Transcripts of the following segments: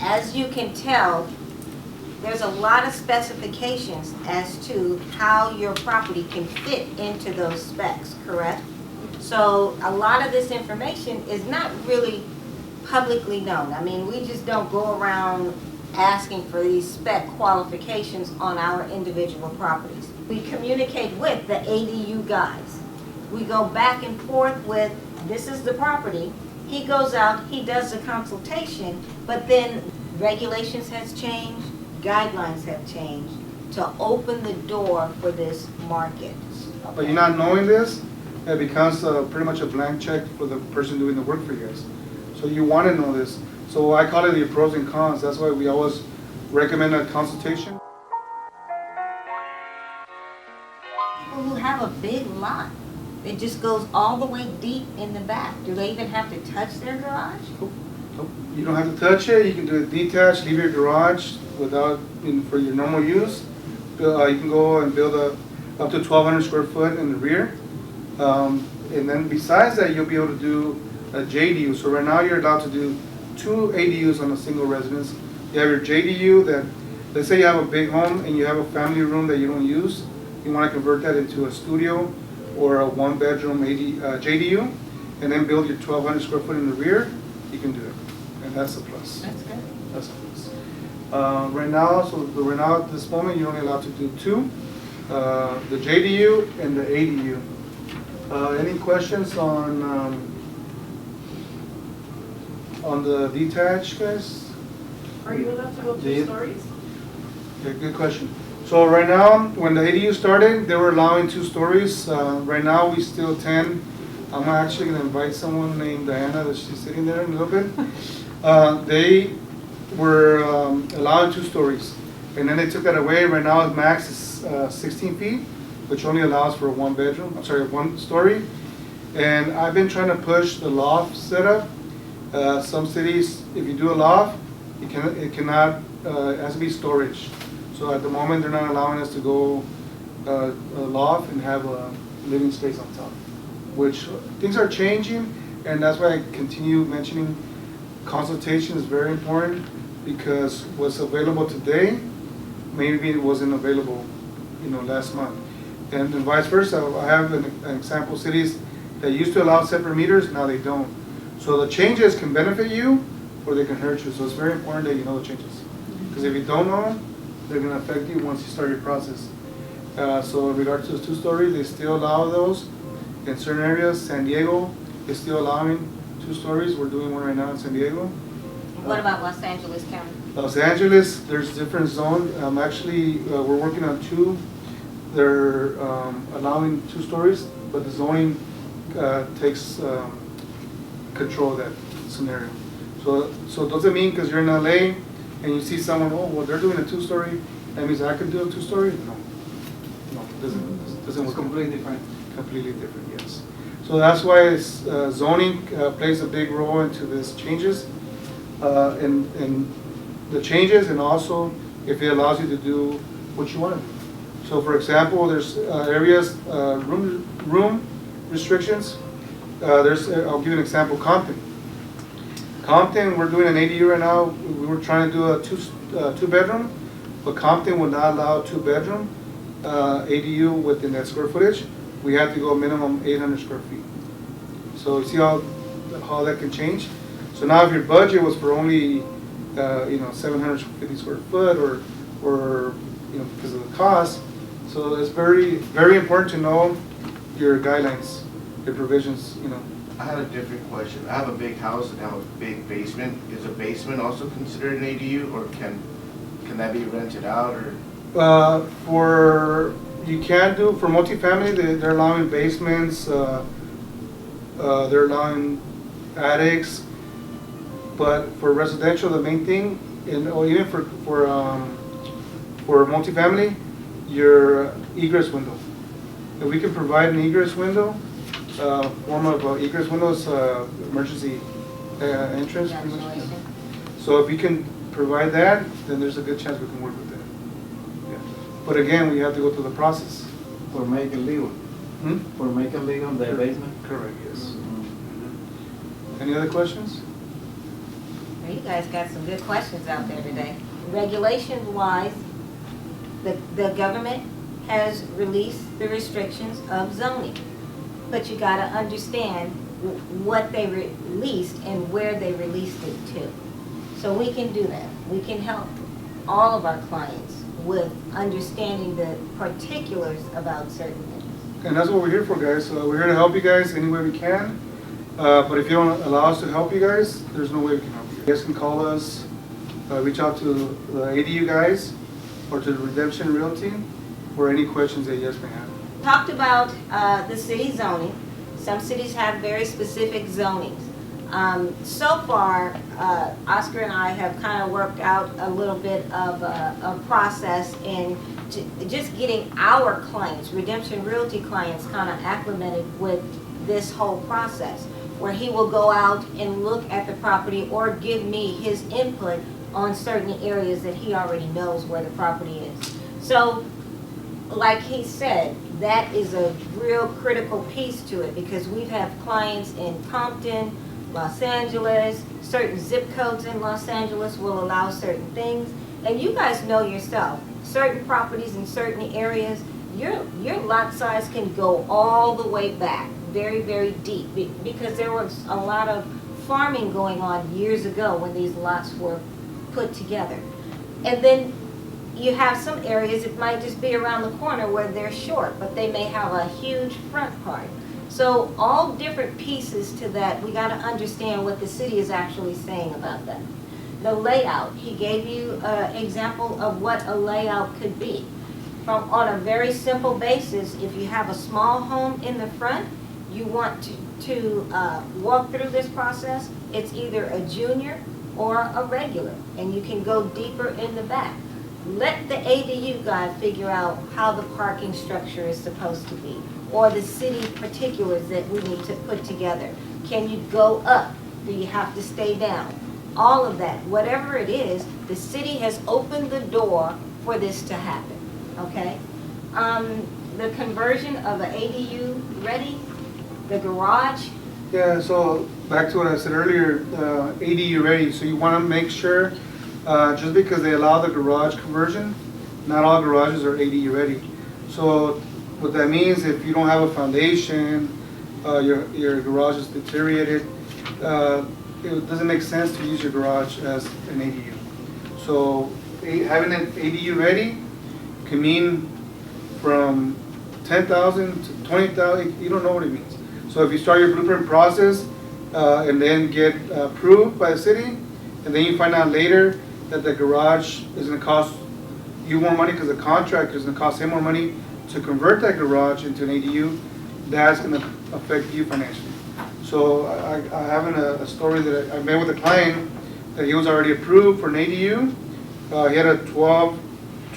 as you can tell, there's a lot of specifications as to how your property can fit into those specs, correct? So a lot of this information is not really publicly known. I mean, we just don't go around asking for these spec qualifications on our individual properties. We communicate with the ADU guys. We go back and forth with, this is the property. He goes out, he does the consultation, but then regulations has changed, guidelines have changed to open the door for this market. But you're not knowing this, it becomes pretty much a blank check for the person doing the work for you guys. So you want to know this. So I call it the pros and cons. That's why we always recommend a consultation. People who have a big lot, it just goes all the way deep in the back. Do they even have to touch their garage? Nope. You don't have to touch it. You can do it detached, leave your garage without, for your normal use. You can go and build up to 1,200 square foot in the rear. And then besides that, you'll be able to do a JDU. So right now you're allowed to do 2 ADUs on a single residence. You have your JDU that, let's say you have a big home and you have a family room that you don't use. You want to convert that into a studio or a 1-bedroom JDU, and then build your 1,200 square foot in the rear. You can do it, and that's a plus. That's good. That's a plus. Right now, at this moment, you're only allowed to do 2, the JDU and the ADU. Any questions on the detached, guys? Are you allowed to go 2 stories? Yeah, good question. So right now, when the ADU started, they were allowing 2 stories. Right now, we still 10. I'm actually going to invite someone named Diana, that she's sitting there in a little bit. They were allowing 2 stories, and then they took that away. Right now, the max is 16 feet, which only allows for 1 story. And I've been trying to push the loft setup. Some cities, if you do a loft, it has to be storage. So at the moment, they're not allowing us to go a loft and have a living space on top, which things are changing, and that's why I continue mentioning consultation is very important, because what's available today, maybe it wasn't available, last month. And vice versa. I have an example cities that used to allow separate meters, now they don't. So the changes can benefit you or they can hurt you. So it's very important that you know the changes. Because if you don't know them, they're going to affect you once you start your process. So in regards to the 2 stories, they still allow those in certain areas. San Diego is still allowing 2 stories. We're doing one right now in San Diego. What about Los Angeles County? Los Angeles, there's different zones. Actually, we're working on 2. They're allowing 2 stories, but the zoning takes control of that scenario. So it doesn't mean because you're in LA and you see someone, they're doing a 2-story, that means I can do a 2-story? No, it doesn't work. Completely different. Completely different, yes. So that's why zoning plays a big role into these changes, and the changes, and also if it allows you to do what you want. So for example, there's areas, room restrictions. I'll give you an example, Compton. Compton, we're doing an ADU right now. We were trying to do a 2-bedroom, but Compton would not allow a 2-bedroom ADU within that square footage. We had to go minimum 800 square feet. So you see how that can change. So now if your budget was for only 750 square foot, or because of the cost, so it's very, very important to know your guidelines, your provisions. I had a different question. I have a big house and I have a big basement. Is a basement also considered an ADU, or can that be rented out, or? For multifamily, they're allowing basements, they're allowing attics, but for residential, the main thing, or even for multifamily, your egress window. If we can provide an egress window, form of egress windows, emergency entrance. So if we can provide that, then there's a good chance we can work with that. Yeah. But again, we have to go through the process. For making legal. For making legal the basement? Correct, yes. Any other questions? Well, you guys got some good questions out there today. Regulations wise, the government has released the restrictions of zoning. But you gotta understand what they released and where they released it to. So we can do that. We can help all of our clients with understanding the particulars about certain things. And that's what we're here for, guys. We're here to help you guys any way we can. But if you don't allow us to help you guys, there's no way we can help you. You guys can call us, reach out to the ADU guys or to the Redemption Realty for any questions that you guys may have. Talked about the city zoning. Some cities have very specific zonings. So far, Oscar and I have kind of worked out a little bit of a process in just getting our clients, Redemption Realty clients, kind of acclimated with this whole process, where he will go out and look at the property or give me his input on certain areas that he already knows where the property is. So, like he said, that is a real critical piece to it, because we've had clients in Compton, Los Angeles, certain zip codes in Los Angeles will allow certain things. And you guys know yourself, certain properties in certain areas, your lot size can go all the way back, very, very deep, because there was a lot of farming going on years ago when these lots were put together. And then you have some areas, it might just be around the corner where they're short, but they may have a huge front part. So all different pieces to that, we got to understand what the city is actually saying about that. The layout, he gave you an example of what a layout could be. On a very simple basis, if you have a small home in the front, you want to walk through this process, it's either a junior or a regular, and you can go deeper in the back. Let the ADU guy figure out how the parking structure is supposed to be, or the city particulars that we need to put together. Can you go up? Do you have to stay down? All of that, whatever it is, the city has opened the door for this to happen, okay? The conversion of an ADU ready, the garage, Yeah, so back to what I said earlier, ADU ready, so you want to make sure, just because they allow the garage conversion, not all garages are ADU ready. So what that means, if you don't have a foundation, your garage is deteriorated, it doesn't make sense to use your garage as an ADU. So having an ADU ready can mean from 10,000 to 20,000, you don't know what it means. So if you start your blueprint process and then get approved by the city, and then you find out later that the garage is going to cost you more money because the contractor is going to cost him more money to convert that garage into an ADU, that's going to affect you financially. So I have a story that I met with a client that he was already approved for an ADU. He had a 12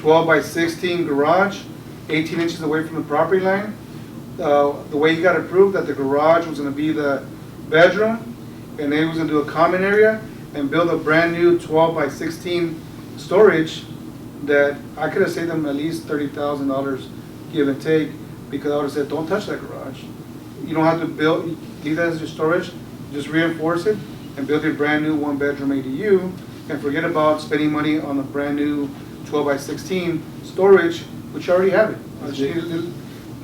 by 16 garage, 18 inches away from the property line. The way he got approved, that the garage was going to be the bedroom, and then he was going to do a common area and build a brand new 12 by 16 storage that I could have saved them at least $30,000 give and take, because I would have said, don't touch that garage. You don't have to build, leave that as your storage, just reinforce it and build your brand new 1-bedroom ADU, and forget about spending money on a brand new 12 by 16 storage, which you already have it. You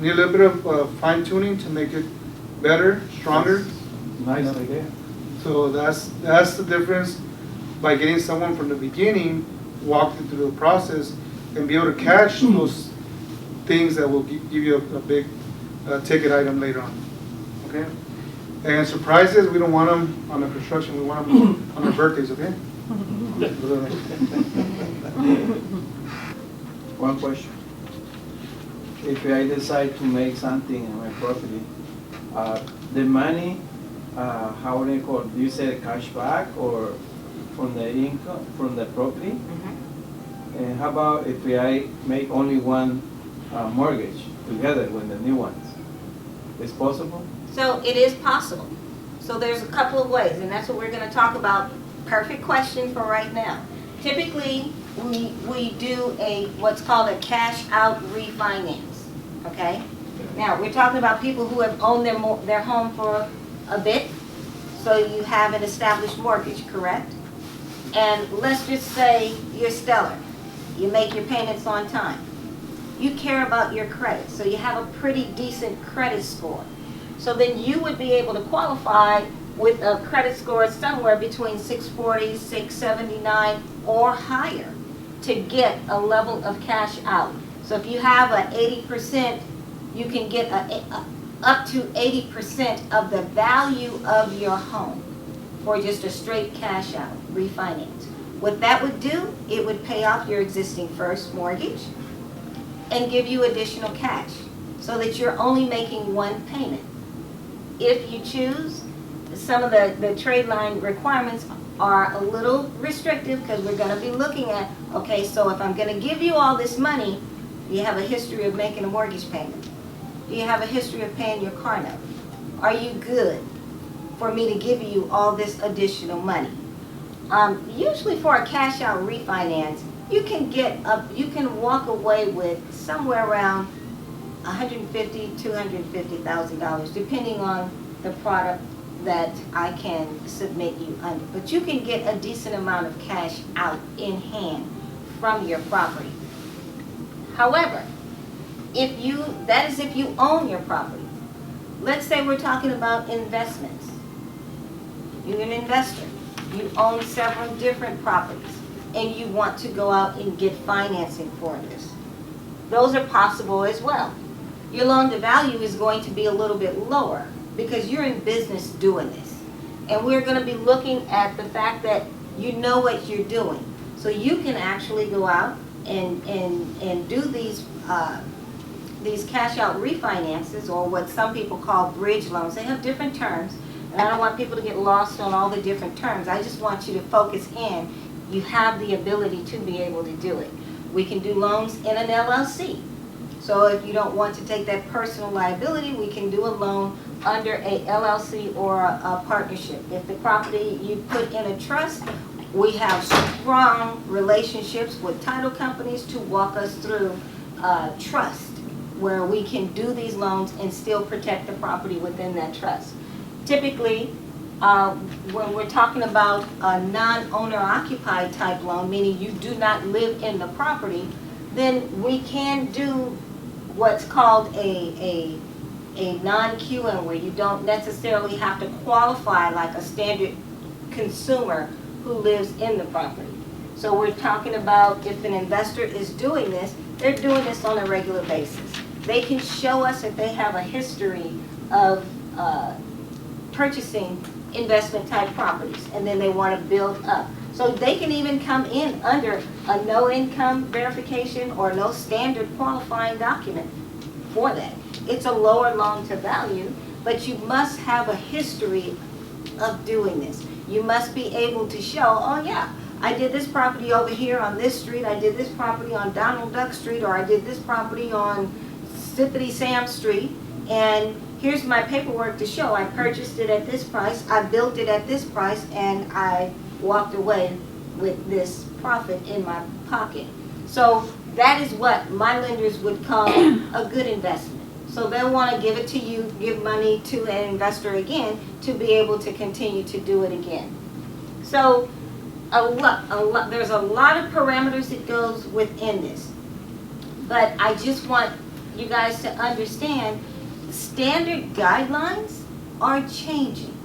need a little bit of fine tuning to make it better, stronger. Nice idea. So that's the difference, by getting someone from the beginning, walk them through the process, and be able to catch those things that will give you a big ticket item later on. Okay? And surprises, we don't want them on the construction, we want them on their birthdays, okay? One question. If I decide to make something on my property, the money, how do you call it? Do you say cash back or from the income, from the property? And how about if I make only one mortgage together with the new ones? It's possible? so it is possible. So there's a couple of ways, and that's what we're going to talk about. Perfect question for right now. Typically, we do what's called a cash out refinance, okay? Now, we're talking about people who have owned their home for a bit, so you have an established mortgage, correct? and let's just say you're stellar. You make your payments on time. You care about your credit, so you have a pretty decent credit score. So then you would be able to qualify with a credit score somewhere between 640, 679, or higher to get a level of cash out. So if you have a 80%, you can get up to 80% of the value of your home for just a straight cash out refinance. What that would do, it would pay off your existing first mortgage and give you additional cash so that you're only making one payment. If you choose, some of the trade line requirements are a little restrictive because we're going to be looking at, okay, so if I'm going to give you all this money, do you have a history of making a mortgage payment? Do you have a history of paying your car note? Are you good for me to give you all this additional money? Usually for a cash out refinance, you can walk away with somewhere around $150,000, $250,000, depending on the product that I can submit you under. But you can get a decent amount of cash out in hand from your property. However, that is if you own your property. Let's say we're talking about investments. You're an investor. You own several different properties and you want to go out and get financing for this. Those are possible as well. Your loan to value is going to be a little bit lower because you're in business doing this. And we're going to be looking at the fact that you know what you're doing. So you can actually go out and do these cash out refinances, or what some people call bridge loans. They have different terms, and I don't want people to get lost on all the different terms. I just want you to focus in. You have the ability to be able to do it. We can do loans in an LLC. So if you don't want to take that personal liability, we can do a loan under a LLC or a partnership. If the property you put in a trust, we have strong relationships with title companies to walk us through trust, where we can do these loans and still protect the property within that trust. Typically, when we're talking about a non-owner occupied type loan, meaning you do not live in the property, then we can do what's called a non-QM, where you don't necessarily have to qualify like a standard consumer who lives in the property. So we're talking about if an investor is doing this, they're doing this on a regular basis. They can show us if they have a history of purchasing investment type properties, and then they want to build up. So they can even come in under a no income verification or no standard qualifying document for that. It's a lower loan to value, but you must have a history of doing this. You must be able to show, oh yeah, I did this property over here on this street, I did this property on Donald Duck Street, or I did this property on Sippity Sam Street, and here's my paperwork to show I purchased it at this price, I built it at this price, and I walked away with this profit in my pocket. So that is what my lenders would call a good investment. So they'll want to give it to you, give money to an investor again to be able to continue to do it again. So there's a lot of parameters that goes within this. But I just want you guys to understand standard guidelines are changing.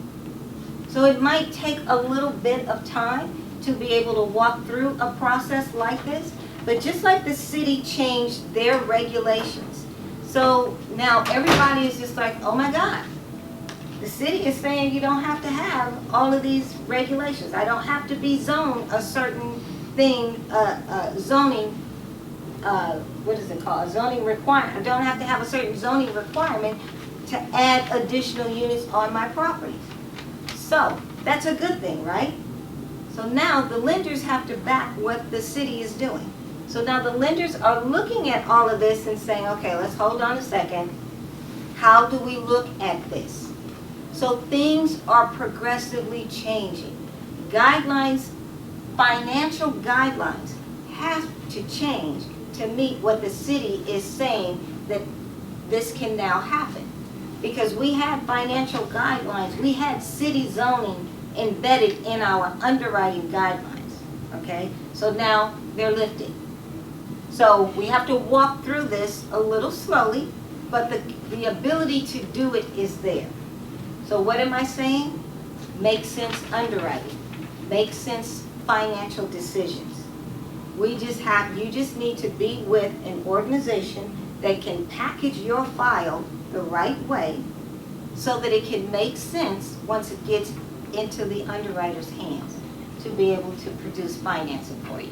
So it might take a little bit of time to be able to walk through a process like this, but just like the city changed their regulations. So now everybody is just like, oh my God, the city is saying you don't have to have all of these regulations. I don't have to be zoned a certain thing, zoning, what is it called? Zoning requirement. I don't have to have a certain zoning requirement to add additional units on my property. So that's a good thing, right? So now the lenders have to back what the city is doing. So now the lenders are looking at all of this and saying, okay, let's hold on a second. How do we look at this? So things are progressively changing. Guidelines, financial guidelines have to change to meet what the city is saying that this can now happen. Because we had financial guidelines, we had city zoning embedded in our underwriting guidelines. okay? So now they're lifting. So we have to walk through this a little slowly, but the ability to do it is there. So what am I saying? Make sense underwriting, make sense financial decisions. You just need to be with an organization that can package your file the right way so that it can make sense once it gets into the underwriter's hands to be able to produce financing for you.